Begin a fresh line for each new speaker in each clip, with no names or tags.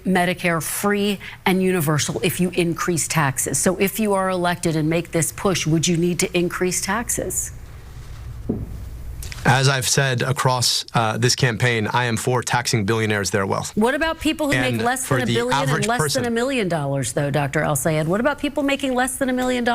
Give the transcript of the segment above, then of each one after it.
Medicare free and universal if you increase taxes. So if you are elected and make this push, would you need to increase taxes?
As I've said across this campaign, I am for taxing billionaires their wealth.
What about people who make less than $1 billion and less than $1 million, though, Dr. El-Sayed? What about people making less than $1 million?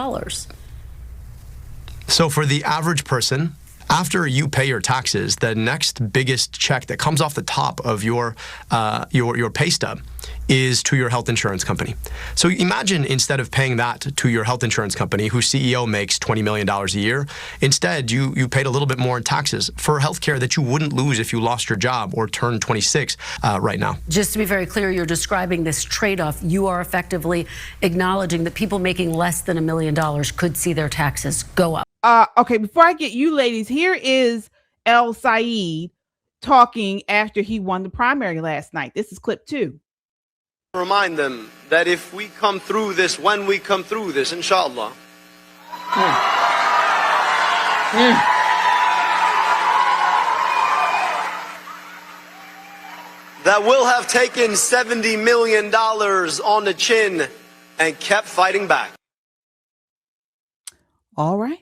So for the average person, after you pay your taxes, the next biggest check that comes off the top of your pay stub is to your health insurance company. So imagine instead of paying that to your health insurance company, whose CEO makes $20 million a year, instead you paid a little bit more in taxes for healthcare that you wouldn't lose if you lost your job or turned 26 right now.
Just to be very clear, you're describing this trade-off. You are effectively acknowledging that people making less than $1 million could see their taxes go up.
Okay, before I get you ladies, here is El-Sayed talking after he won the primary last night. This is clip 2.
Remind them that if we come through this, when we come through this, inshallah, that we'll have taken $70 million on the chin and kept fighting back.
All right.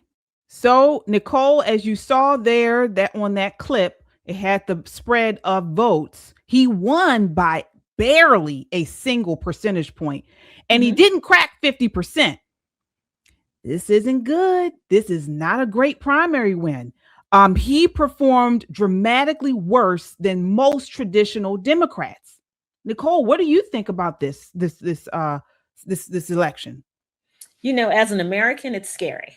So, Nicole, as you saw there, that on that clip, it had the spread of votes. He won by barely a single percentage point, and he didn't crack 50%. This isn't good. This is not a great primary win. He performed dramatically worse than most traditional Democrats. Nicole, what do you think about this election?
You know, as an American, it's scary,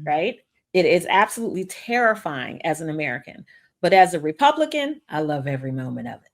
right? It is absolutely terrifying as an American. But as a Republican, I love every moment of it.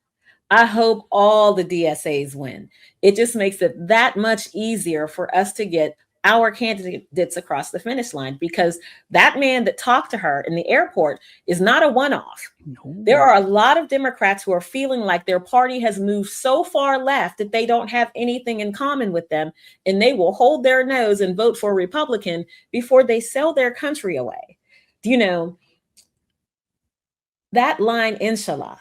I hope all the DSAs win. It just makes it that much easier for us to get our candidates across the finish line, because that man that talked to her in the airport is not a one-off. No. There are a lot of Democrats who are feeling like their party has moved so far left that they don't have anything in common with them, and they will hold their nose and vote for a Republican before they sell their country away. You know, that line, inshallah,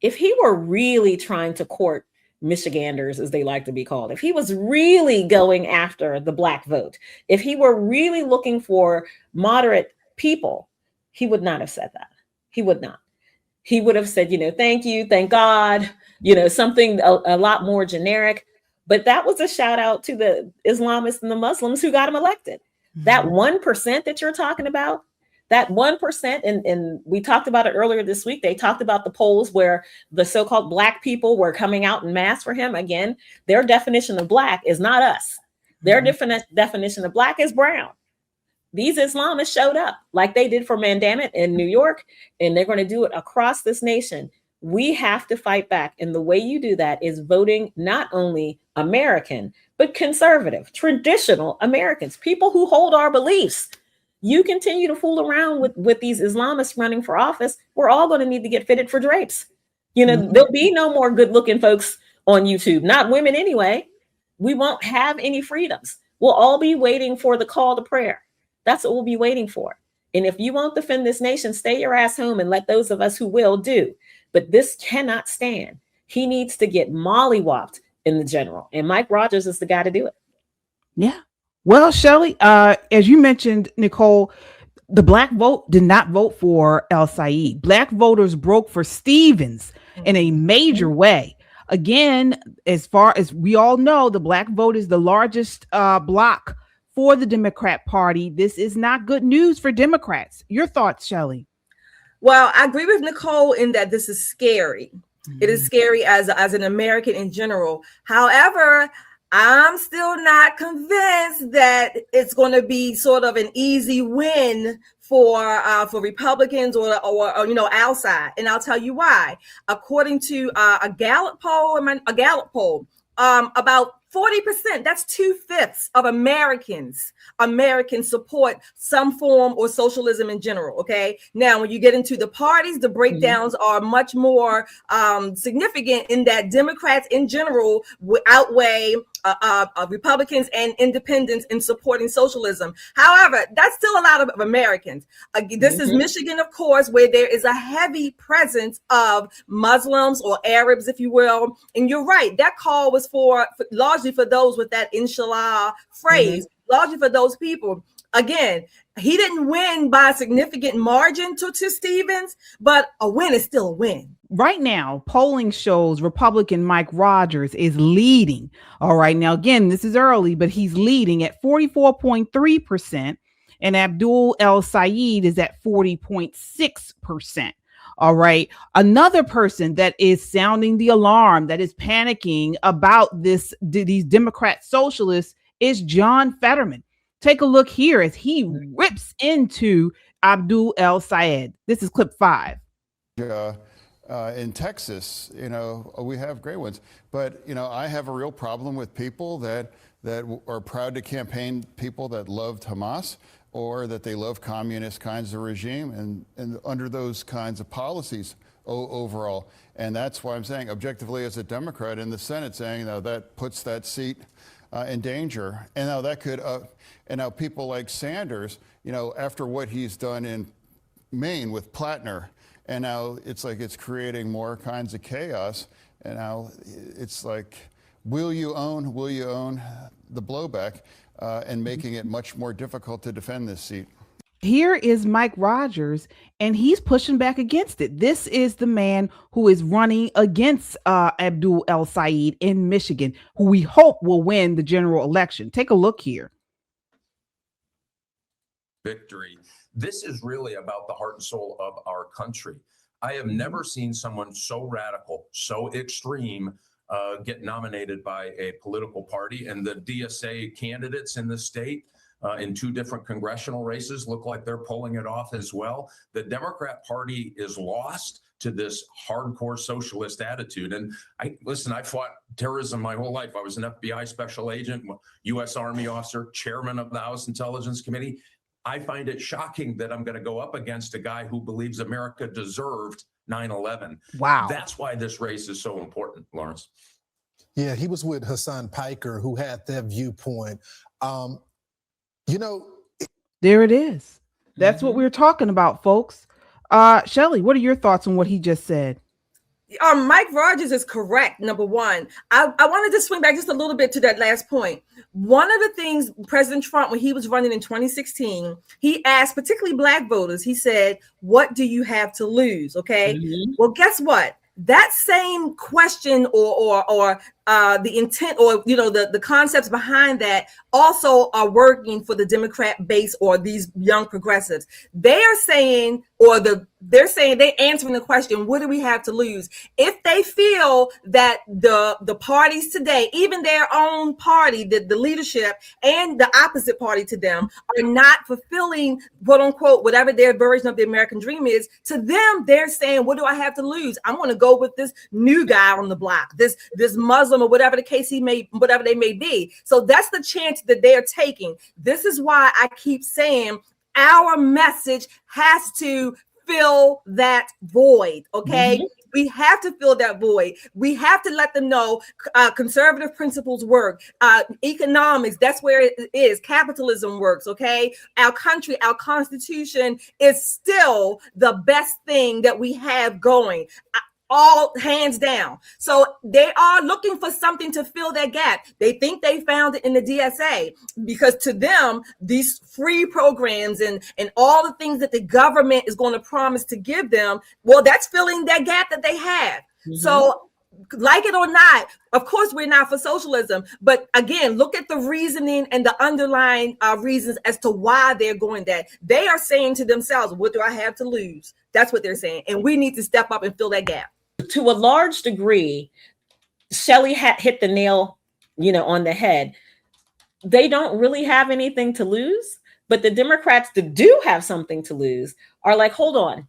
if he were really trying to court Michiganders, as they like to be called, if he was really going after the Black vote, if he were really looking for moderate people, he would not have said that. He would not. He would have said, you know, thank you, thank God, you know, something a lot more generic. But that was a shout out to the Islamists and the Muslims who got him elected. That 1% that you're talking about, that 1%, and we talked about it earlier this week. They talked about the polls where the so-called Black people were coming out en masse for him. Again, their definition of Black is not us. Their definition of Black is brown. These Islamists showed up like they did for Mandammit in New York, and they're going to do it across this nation. We have to fight back. And the way you do that is voting not only American, but conservative, traditional Americans, people who hold our beliefs. You continue to fool around with these Islamists running for office, we're all going to need to get fitted for drapes. You know, there'll be no more good looking folks on YouTube, not women anyway. We won't have any freedoms. We'll all be waiting for the call to prayer. That's what we'll be waiting for. And if you won't defend this nation, stay your ass home and let those of us who will do. But this cannot stand. He needs to get mollywopped in the general. And Mike Rogers is the guy to do it.
Yeah. Well, Shelley, as you mentioned, Nicole, the Black vote did not vote for El-Sayed. Black voters broke for Stevens in a major way. Again, as far as we all know, the Black vote is the largest bloc for the Democrat Party. This is not good news for Democrats. Your thoughts, Shelley?
Well, I agree with Nicole in that this is scary. It is scary as an American in general. However, I'm still not convinced that it's going to be sort of an easy win for Republicans or you know, outside, and I'll tell you why. According to a Gallup poll, about 40%, that's 2/5 of Americans support some form or socialism in general. Okay. Now, when you get into the parties, the breakdowns are much more significant in that Democrats in general outweigh Republicans and independents in supporting socialism. However, that's still a lot of Americans. This is Michigan, of course, where there is a heavy presence of Muslims or Arabs, if you will. And you're right, that call was for largely for those with that inshallah phrase, largely for those people. Again, he didn't win by a significant margin to Stevens, but a win is still a win.
Right now, polling shows Republican Mike Rogers is leading. All right. Now, again, this is early, but he's leading at 44.3%. And Abdul El-Sayed is at 40.6%. All right. Another person that is sounding the alarm, that is panicking about these Democrat socialists, is John Fetterman. Take a look here as he rips into Abdul El-Sayed. This is clip 5.
In Texas, we have great ones, but I have a real problem with people that are proud to campaign people that loved Hamas or that they love communist kinds of regime and under those kinds of policies overall. And that's why I'm saying, objectively, as a Democrat in the Senate, saying that puts that seat in danger. And now that could, and now people like Sanders, after what he's done in Maine with Plattner, and now it's like it's creating more kinds of chaos. And now it's like, will you own the blowback and making it much more difficult to defend this seat?
Here is Mike Rogers, and he's pushing back against it. This is the man who is running against Abdul El-Sayed in Michigan, who we hope will win the general election. Take a look here.
Victory. This is really about the heart and soul of our country. I have never seen someone so radical, so extreme, get nominated by a political party. And the DSA candidates in the state in 2 different congressional races look like they're pulling it off as well. The Democrat Party is lost to this hardcore socialist attitude. And I fought terrorism my whole life. I was an FBI special agent, U.S. Army officer, chairman of the House Intelligence Committee. I find it shocking that I'm going to go up against a guy who believes America deserved 9/11.
Wow.
That's why this race is so important, Lawrence.
Yeah, he was with Hassan Piker, who had that viewpoint.
There it is. That's what we're talking about, folks. Shelley, what are your thoughts on what he just said?
Mike Rogers is correct. Number one, I wanted to swing back just a little bit to that last point. One of the things President Trump, when he was running in 2016, he asked particularly Black voters, he said, what do you have to lose? Okay. Well, guess what? That same question or the intent or the concepts behind that also are working for the Democrat base or these young progressives. They're saying they're answering the question, what do we have to lose? If they feel that the parties today, even their own party, the leadership and the opposite party to them are not fulfilling, quote unquote, whatever their version of the American dream is, to them, they're saying, what do I have to lose? I'm going to go with this new guy on the block, this Muslim or whatever the case whatever they may be. So that's the chance that they're taking. This is why I keep saying our message has to fill that void. Okay. We have to fill that void. We have to let them know conservative principles work. Economics, that's where it is. Capitalism works. Okay. Our country, our Constitution is still the best thing that we have going. All hands down. So they are looking for something to fill that gap. They think they found it in the DSA because to them, these free programs and all the things that the government is going to promise to give them, well, that's filling that gap that they have. So like it or not, of course, we're not for socialism. But again, look at the reasoning and the underlying reasons as to why they're going that. They are saying to themselves, what do I have to lose? That's what they're saying. And we need to step up and fill that gap.
To a large degree, Shelley hit the nail, on the head. They don't really have anything to lose, but the Democrats that do have something to lose are like, hold on.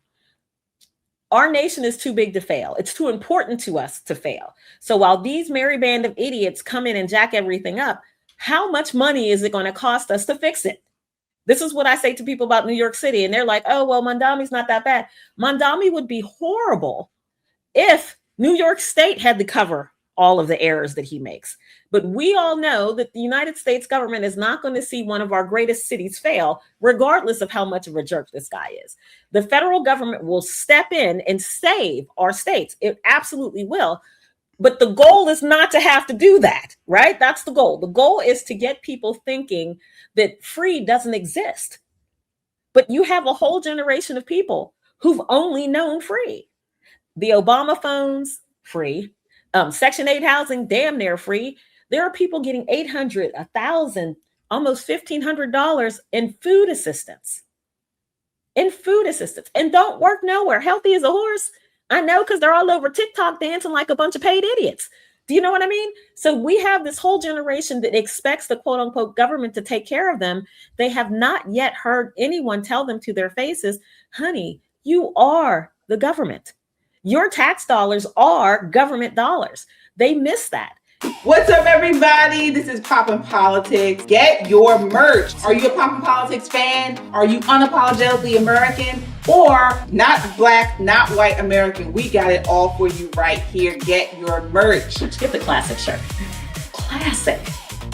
Our nation is too big to fail. It's too important to us to fail. So while these merry band of idiots come in and jack everything up, how much money is it going to cost us to fix it? This is what I say to people about New York City. And they're like, oh, well, Mondami's not that bad. Mondami would be horrible if New York State had to cover all of the errors that he makes. But we all know that the United States government is not going to see one of our greatest cities fail, regardless of how much of a jerk this guy is. The federal government will step in and save our states. It absolutely will. But the goal is not to have to do that, right? That's the goal. The goal is to get people thinking that free doesn't exist. But you have a whole generation of people who've only known free. The Obama phones, free. Section 8 housing, damn near free. There are people getting $800, $1,000, almost $1,500 in food assistance. And don't work nowhere. Healthy as a horse. I know, because they're all over TikTok dancing like a bunch of paid idiots. Do you know what I mean? So we have this whole generation that expects the quote unquote government to take care of them. They have not yet heard anyone tell them to their faces, honey, you are the government. Your tax dollars are government dollars. They miss that.
What's up, everybody? This is Poppin' Politics. Get your merch. Are you a Poppin' Politics fan? Are you unapologetically American? Or not black, not white American? We got it all for you right here. Get your merch.
Get the classic shirt. Classic.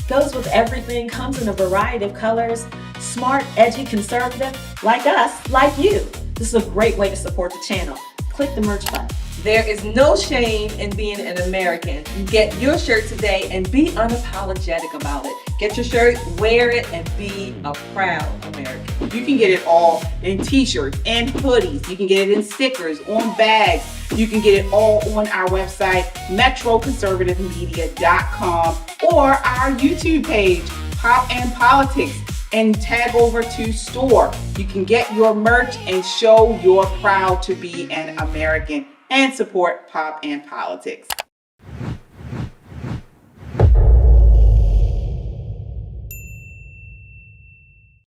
Goes with everything, comes in a variety of colors. Smart, edgy, conservative, like us, like you. This is a great way to support the channel. Click the merch button.
There is no shame in being an American. Get your shirt today and be unapologetic about it. Get your shirt, wear it, and be a proud American.
You can get it all in t-shirts and hoodies. You can get it in stickers, on bags. You can get it all on our website, metroconservativemedia.com, or our YouTube page, Pop and Politics, and tag over to store. You can get your merch and show you're proud to be an American and support Pop and Politics.